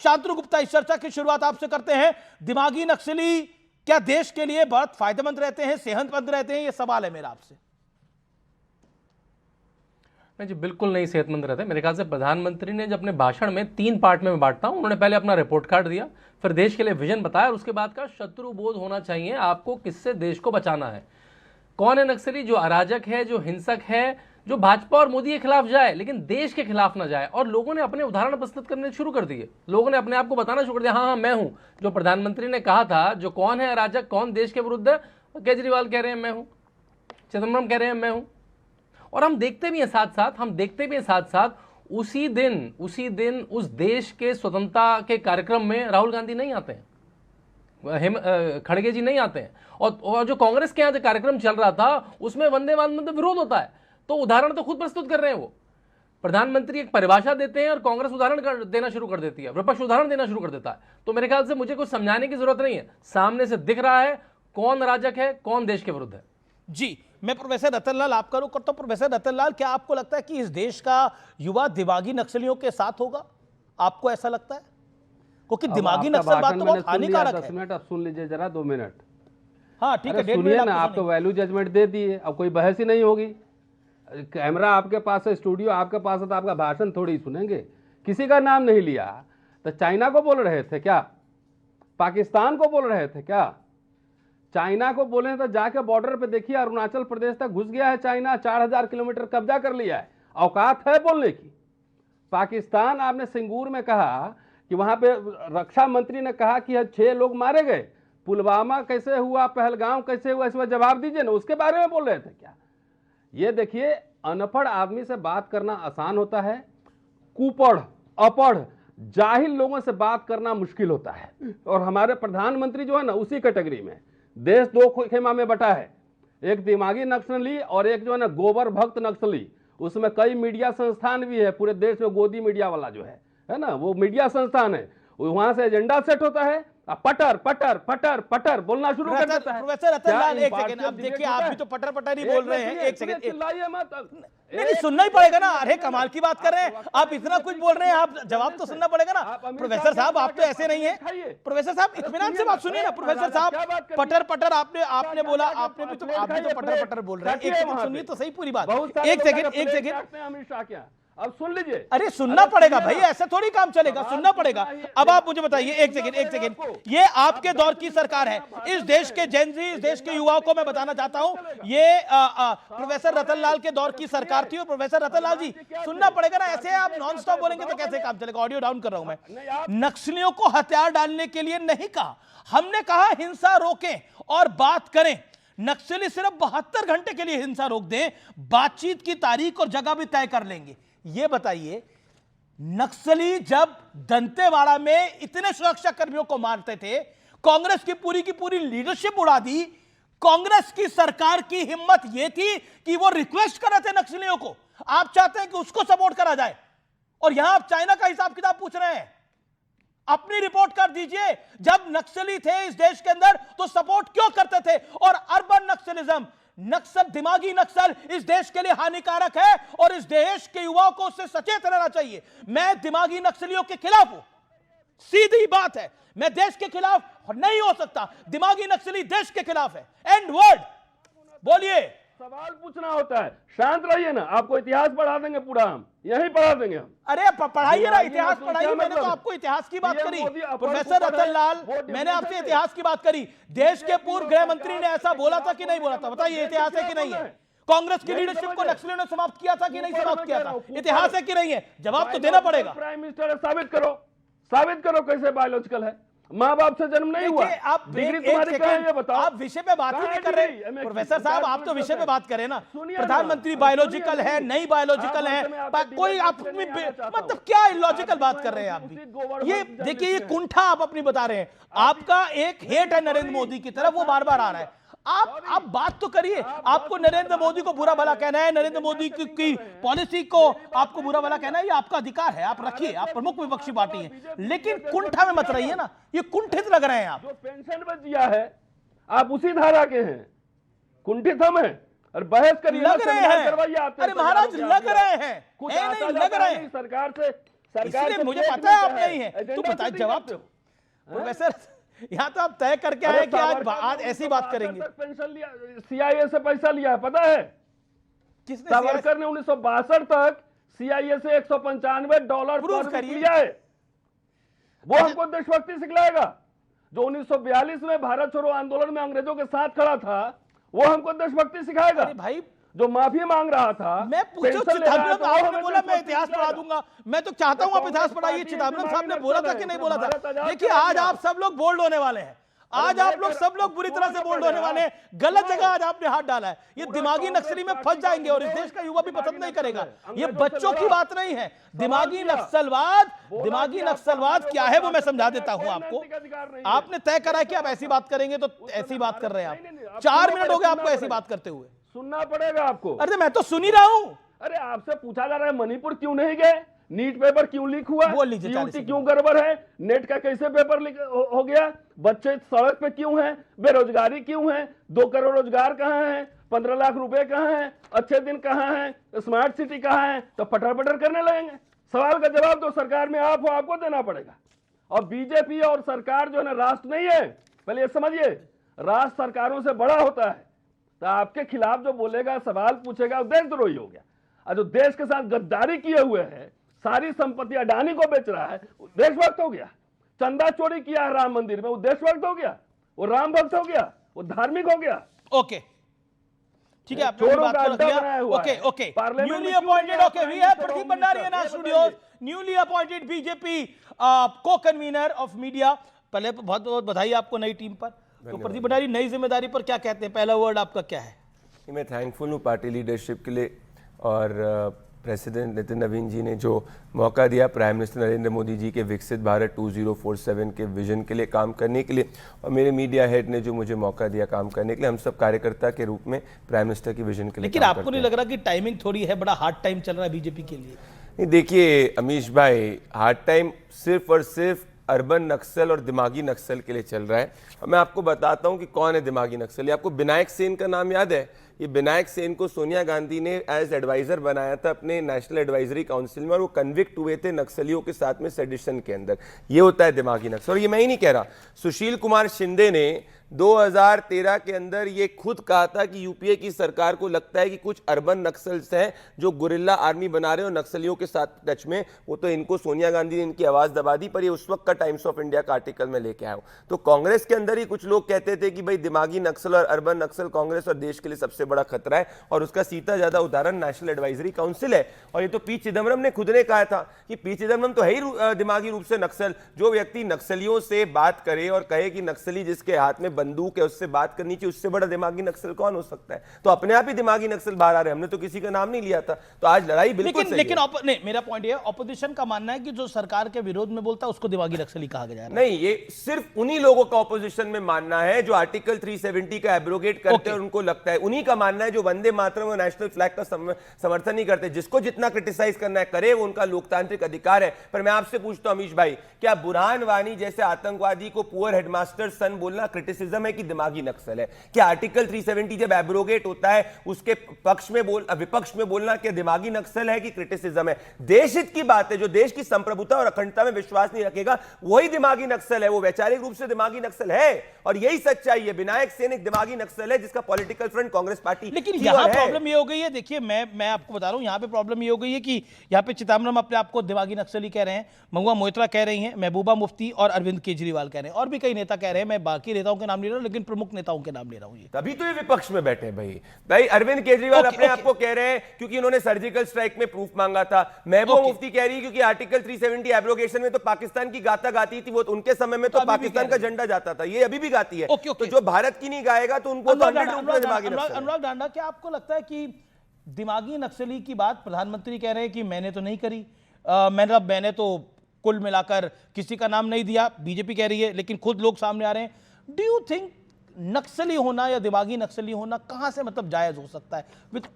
शांतनु गुप्ता, इस चर्चा की शुरुआत आपसे करते हैं। दिमागी नक्सली क्या देश के लिए बहुत फायदेमंद रहते हैं, सेहतमंद रहते हैं? ये सवाल है मेरा आपसे। नहीं जी, बिल्कुल नहीं सेहतमंद रहते। मेरे ख्याल से प्रधानमंत्री ने जब अपने भाषण में 3 पार्ट में बांटता हूं, उन्होंने पहले अपना रिपोर्ट कार्ड दिया, फिर देश के लिए विजन बताया और उसके बाद का शत्रु बोध होना चाहिए आपको, किससे देश को बचाना है। कौन है नक्सली? जो अराजक है, जो हिंसक है, जो भाजपा और मोदी के खिलाफ जाए लेकिन देश के खिलाफ ना जाए। और लोगों ने अपने उदाहरण प्रस्तुत करने शुरू कर दिए, लोगों ने अपने आप को बताना शुरू कर दिया, हाँ मैं हूं। जो प्रधानमंत्री ने कहा था, जो कौन है अराजक, कौन देश के विरुद्ध है, केजरीवाल कह रहे हैं मैं हूं, चिदम्बरम कह रहे हैं मैं हूं। और हम देखते भी हैं साथ साथ उसी दिन उस देश के स्वतंत्रता के कार्यक्रम में राहुल गांधी नहीं आते हैं, खड़गे जी नहीं आते हैं। और जो कांग्रेस के यहाँ जो कार्यक्रम चल रहा था उसमें वंदे मातरम तो विरोध होता है। तो उदाहरण तो खुद प्रस्तुत कर रहे हैं वो। प्रधानमंत्री एक परिभाषा देते हैं और कांग्रेस उदाहरण देना शुरू कर देती है, विपक्ष उदाहरण देना शुरू कर देता है। तो मेरे ख्याल से मुझे कुछ समझाने की जरूरत नहीं है, सामने से दिख रहा है कौन अराजक है, कौन देश के विरुद्ध है। जी, मैं प्रोफेसर रतनलाल आपका रुख करता हूं। प्रोफेसर रतनलाल, क्या आपको लगता है कि इस देश का युवा दिमागी नक्सलियों के साथ होगा? आपको ऐसा लगता है? क्योंकि दिमागी नक्सल बात तो बहुत हानिकारक है। 10 मिनट आप सुन लीजिए जरा, 2 मिनट। हाँ ठीक है, सुनिए ना, आप तो वैल्यू जजमेंट दे दिए, अब कोई बहस ही नहीं होगी। कैमरा आपके पास है, स्टूडियो आपके पास है, तो आपका भाषण थोड़ी सुनेंगे। किसी का नाम नहीं लिया, तो चाइना को बोल रहे थे क्या? पाकिस्तान को बोल रहे थे क्या? चाइना को बोले तो जाके बॉर्डर पे देखिए, अरुणाचल प्रदेश तक घुस गया है चाइना, 4000 किलोमीटर कब्जा कर लिया है, औकात है बोलने की। पाकिस्तान, आपने सिंगूर में कहा कि वहां पे रक्षा मंत्री ने कहा कि 6 लोग मारे गए, पुलवामा कैसे हुआ, पहलगाम कैसे हुआ, इसमें जवाब दीजिए ना, उसके बारे में बोल रहे थे क्या? ये देखिए, अनपढ़ आदमी से बात करना आसान होता है, कुपढ़, अपढ़, जाहिल लोगों से बात करना मुश्किल होता है। और हमारे प्रधानमंत्री जो है ना, उसी कैटेगरी में। देश 2 खेमा में बटा है, एक दिमागी नक्सली और एक जो है ना गोबर भक्त नक्सली। उसमें कई मीडिया संस्थान भी है, पूरे देश में गोदी मीडिया वाला जो है ना, वो मीडिया संस्थान है। वहां से एजेंडा सेट होता है, पटर पटर पटर पटर बोलना शुरू कर देता है। प्रोफेसर रतनलाल, एक सेकंड, अब देखिए आप भी तो पटर पटर ही बोल रहे हैं। एक सेकंड, चिल्लाइए मत। नहीं, सुनना ही पड़ेगा ना। अरे कमाल की बात कर रहे हैं आप, इतना कुछ बोल रहे हैं, आप जवाब तो सुनना पड़ेगा ना। प्रोफेसर साहब, आप तो ऐसे नहीं है। प्रोफेसर साहब, इत्मीनान से बात सुनिए ना। प्रोफेसर साहब, पटर पटर आपने बोला, आपने भी तो आप भी तो पटर पटर बोल रहे हैं। एक सेकंड सुनिए तो सही पूरी बात। एक सेकंड अमित शाह क्या, अब सुन लीजिए। अरे सुनना पड़ेगा भाई, ऐसे थोड़ी काम चलेगा, सुनना पड़ेगा। अब आप मुझे बताइए, एक सेकंड, ये आपके दौर की सरकार है। इस देश के जेनजी, इस देश के युवाओं को मैं बताना चाहता हूं, ये प्रोफेसर रतनलाल के दौर की सरकार थी। और प्रोफेसर रतनलाल जी, सुनना पड़ेगा ना, ऐसे आप नॉन स्टॉप बोलेंगे तो कैसे काम चलेगा? ऑडियो डाउन कर रहा हूं मैं। नक्सलियों को हथियार डालने के लिए नहीं कहा, हमने कहा हिंसा रोकें और बात करें। नक्सली सिर्फ 72 घंटे के लिए हिंसा रोक दें, बातचीत की तारीख और जगह भी तय कर लेंगे। ये बताइए, नक्सली जब दंतेवाड़ा में इतने सुरक्षा कर्मियों को मारते थे, कांग्रेस की पूरी लीडरशिप उड़ा दी। कांग्रेस की सरकार की हिम्मत यह थी कि वो रिक्वेस्ट कर रहे थे नक्सलियों को, आप चाहते हैं कि उसको सपोर्ट करा जाए, और यहां आप चाइना का हिसाब किताब पूछ रहे हैं। अपनी रिपोर्ट कर दीजिए, जब नक्सली थे इस देश के अंदर तो सपोर्ट क्यों करते थे? और अर्बन नक्सलिज्म, नक्सल, दिमागी नक्सल इस देश के लिए हानिकारक है और इस देश के युवाओं को उससे सचेत रहना चाहिए। मैं दिमागी नक्सलियों के खिलाफ हूं, सीधी बात है। मैं देश के खिलाफ नहीं हो सकता, दिमागी नक्सली देश के खिलाफ है। And word. बोलिए। सवाल पूछना होता है, शांत रहिए ना, आपको इतिहास पढ़ा देंगे पूरा, हम यहीं पढ़ा देंगे हम। अरे पढ़ाइए ना, इतिहास पढ़ाइए। मैंने तो आपको इतिहास की बात करी प्रोफेसर रतनलाल, मैंने आपसे इतिहास की बात करी। देश के पूर्व गृह मंत्री ने ऐसा बोला था कि नहीं बोला था? बताइए, इतिहास है कि नहीं है? कांग्रेस की लीडरशिप को नक्सलियों ने समाप्त किया था कि नहीं समाप्त किया था? इतिहास है कि नहीं है? जवाब तो देना पड़ेगा। प्राइम मिनिस्टर, साबित करो कैसे बायोलॉजिकल है। माँ बाप से जन्म नहीं हुआ, आप डिग्री तुम्हारी कहाँ है ये बताओ। आप विषय पे बात ही नहीं कर रहे प्रोफेसर साहब, आप तो विषय पे बात करें ना। प्रधानमंत्री बायोलॉजिकल है, नहीं बायोलॉजिकल है, कोई आप मतलब क्या इलॉजिकल बात कर रहे हैं आप भी? ये देखिए, ये कुंठा आप अपनी बता रहे हैं। आपका एक हेट है नरेंद्र मोदी की तरफ, वो बार बार आ रहा है। आप बात तो करिए। आपको नरेंद्र मोदी को बुरा भला कहना है, नरेंद्र मोदी की पॉलिसी को आपको बुरा भला कहना है, ये आपका अधिकार है, आप रखिए, आप प्रमुख विपक्षी पार्टी हैं। लेकिन कुंठा में मत रहिए ना, ये कुंठित लग रहे हैं आप। जो पेंशन पर जिया है, आप उसी धारा के हैं, कुंठित हम हैं और बहस करिए, लग रहे हैं। अरे महाराज, लग रहे हैं, कुछ नहीं लग रहे हैं। सरकार से सरकार इसलिए तो मुझे देश पता है में आप नहीं है, तो एजेंडा बताइए सेटिंग जवाब। करते हो। प्रोफेसर यहाँ तो आप तय करके आए कि आज ऐसी बात करेंगे। पेंशन लिया, सीआईए से पैसा लिया है, पता है? किसने सावरकर ने 1962 तक सीआईए से $195 Prove पर करिए। लिया है। वो हमको देशभक्ति सिखलाएगा। जो 1942 में भारत छोड़ो आंदोलन में अंग्रेजों के साथ खड़ा था, वो हमको देशभक्ति सिखाएगा। अरे भाई जो माफी मांग रहा था, मैं पूछो पेंशन ले रहा है, चिदम्बरम, तो वो आपने हमें बोला मैं देशभक्ति इतिहास पढ़ा सिखाएगा। दूंगा। मैं तो चाहता हूं आप इतिहास पढ़ाइए। चिदम्बरम साहब ने बोला था कि नहीं बोला था? देखिए आज आप सब लोग बोल्ड होने वाले हैं। आज आप लोग सब लोग बुरी तरह से बोल्ड होने वाले हैं। गलत जगह आज आपने हाथ डाला है। ये दिमागी नक्सली में फंस जाएंगे और इस देश का युवा भी पसंद नहीं करेगा। ये बच्चों की बात नहीं है। दिमागी नक्सलवाद क्या है वो मैं समझा देता हूं आपको। आपने तय करा है कि आप ऐसी बात करेंगे तो ऐसी बात कर रहे हैं आप। 4 मिनट हो गए आपको ऐसी बात करते हुए। सुनना पड़ेगा आपको। अरे मैं तो सुन ही रहा हूं। अरे आपसे पूछा जा रहा है मणिपुर क्यों नहीं गए, नीट पेपर क्यों लीक हुआ, बोल लीजिए, 40 यूटी क्यों गड़बड़ है, नेट का कैसे पेपर लीक हो गया, बच्चे सड़क पे क्यों हैं, बेरोजगारी क्यों है, 2 करोड़ रोजगार कहां है, 15 लाख रुपए कहां हैं, अच्छे दिन कहां हैं, स्मार्ट सिटी कहां है, तो पटर पटर करने लगेंगे। सवाल का जवाब तो सरकार में आप हो, आपको देना पड़ेगा। और बीजेपी और सरकार जो है ना, राष्ट्र नहीं है। पहले ये समझिए, राष्ट्र सरकारों से बड़ा होता है। तो आपके खिलाफ जो बोलेगा, सवाल पूछेगा, वो देशद्रोही हो गया। और जो देश के साथ गद्दारी किए हुए है, सारी संपत्ति अडानी को बेच रहा है, वो देशभक्त हो गया। चंदा चोरी किया है राम मंदिर में, वो देशभक्त हो गया, वो राम भक्त हो गया, वो धार्मिक हो गया। ओके ठीक है, आपने चोरों बात का को रख अड्डा दिया। बनाया हुआ ओके है। ओके पार्लियामेंट में न्यूली क्यों अपॉइंटेड। नहीं ओके आता? We have crore Pradeep Bhandari in our minister, ये स्टूडियोज, न्यूली अपॉइंटेड बीजेपी को कन्वीनर ऑफ मीडिया। पहले बहुत बहुत बधाई आपको नई टीम पर। तो प्रदीप भंडारी, नई जिम्मेदारी पर क्या कहते हैं, पहला वर्ड आपका क्या है? मैं थैंकफुल हूँ पार्टी लीडरशिप के लिए और प्रेसिडेंट नितिन नवीन जी ने जो मौका दिया प्राइम मिनिस्टर नरेंद्र मोदी जी के विकसित भारत 2047 के विजन के लिए काम करने के लिए, और मेरे मीडिया हेड ने जो मुझे मौका दिया काम करने के लिए। हम सब कार्यकर्ता के रूप में प्राइम मिनिस्टर के विजन के लिए लेकिन आपको नहीं लग रहा कि टाइमिंग थोड़ी है, बड़ा हार्ड टाइम चल रहा है बीजेपी के लिए? नहीं, देखिए अमीश भाई, हार्ड टाइम सिर्फ और सिर्फ अर्बन नक्सल और दिमागी नक्सल के लिए चल रहा है। और मैं आपको बताता हूं कि कौन है दिमागी नक्सल। ये आपको विनायक सेन का नाम याद है? ये विनायक सेन को सोनिया गांधी ने एज एडवाइजर बनाया था अपने नेशनल एडवाइजरी काउंसिल में, और वो कन्विक्ट हुए थे नक्सलियों के साथ में सेडिशन के अंदर। ये होता है दिमागी नक्सल। और ये मैं ही नहीं कह रहा, सुशील कुमार शिंदे ने 2013 के अंदर ये खुद कहा था कि यूपीए की सरकार को लगता है कि कुछ अर्बन नक्सल्स हैं जो गुरिल्ला आर्मी बना रहे हो नक्सलियों के साथ टच में। वो तो इनको सोनिया गांधी ने इनकी आवाज दबा दी, पर ये उस वक्त का टाइम्स ऑफ इंडिया का आर्टिकल में लेके आया हूं। तो कांग्रेस के अंदर ही कुछ लोग कहते थे कि भाई दिमागी नक्सल और अर्बन नक्सल कांग्रेस और देश के लिए सबसे बड़ा खतरा है, और उसका सीधा ज्यादा उदाहरण नेशनल एडवाइजरी काउंसिल है। और ये तो पी चिदम्बरम ने खुद ने कहा था कि पी चिदम्बरम तो है ही दिमागी रूप से नक्सल। जो व्यक्ति नक्सलियों से बात करे और कहे कि नक्सली जिसके हाथ में बंदूक है उससे बात करनी चाहिए, उससे बड़ा दिमागी नक्सल कौन हो सकता है? तो अपने आप ही दिमागी नक्सल बाहर आ रहे हैं। हमने तो किसी का नाम नहीं लिया था। तो आज लड़ाई बिल्कुल सही लेकिन है। नहीं, मेरा पॉइंट ये है, ऑपोजिशन का मानना है कि जो सरकार के विरोध में बोलता है उसको दिमागी नक्सली कहा गया है। नहीं, ये सिर्फ उन्हीं लोगों का ऑपोजिशन में मानना है जो आर्टिकल 370 का एब्रोगेट करते हैं और उनको लगता है, उन्हीं का मानना है जो वंदे मातरम और नेशनल फ्लैग का समर्थन नहीं करते। जिसको जितना क्रिटिसाइज करना है करे, वो उनका लोकतांत्रिक अधिकार है। पर मैं आपसे पूछता हूं अमीश भाई, क्या बुरहान वानी जैसे आतंकवादी को पुअर हेडमास्टर सन बोलना क्रिटिसिज्म है कि दिमागी नक्सल है? क्या आर्टिकल 370 जब एब्रोगेट होता है उसके पक्ष में विपक्ष में बोलना क्या दिमागी नक्सल है कि क्रिटिसिज्म है? देश हित की बात है, जो देश की संप्रभुता और अखंडता में विश्वास नहीं रखेगा वही दिमागी नक्सल है। वो वैचारिक रूप से दिमागी नक्सल है, और यही सच्चाई है। विनायक सेन एक दिमागी नक्सल है जिसका पॉलिटिकल फ्रंट कांग्रेस पार्टी। लेकिन यहां प्रॉब्लम ये हो गई है, देखिए मैं आपको बता रहा हूं, यहां पे प्रॉब्लम ये हो गई है कि यहां पे चिदम्बरम अपने आप को दिमागी नक्सली कह रहे हैं, महुआ मोइत्रा कह रही हैं, महबूबा मुफ्ती और अरविंद केजरीवाल कह रहे हैं, और भी कई नेता कह रहे हैं। मैं बाकी नेताओं के नाम ले रहा हूं, लेकिन प्रमुख नेताओं के नाम ले रहा हूं। ये तभी तो ये विपक्ष में बैठे हैं भाई अरविंद केजरीवाल अपने आप को कह रहे हैं क्योंकि उन्होंने सर्जिकल स्ट्राइक में प्रूफ मांगा था। महबूबा मुफ्ती कह रही है क्योंकि आर्टिकल 370 एब्रोगेशन में तो पाकिस्तान की गाथा गाती थी, वो तो उनके समय में तो पाकिस्तान का झंडा जाता था, ये अभी भी गाती है। तो जो भारत की नहीं गाएगा तो उनको अनुराग डांडा, क्या आपको लगता है कि दिमागी नक्सली की बात प्रधानमंत्री कह रहे हैं कि मैंने तो नहीं करी, मैंने तो कुल मिलाकर किसी का नाम नहीं दिया, बीजेपी कह रही है, लेकिन खुद लोग सामने आ रहे हैं। डू यू थिंक नक्सली होना या दिमागी नक्सली होना कहां से मतलब जायज हो सकता है विद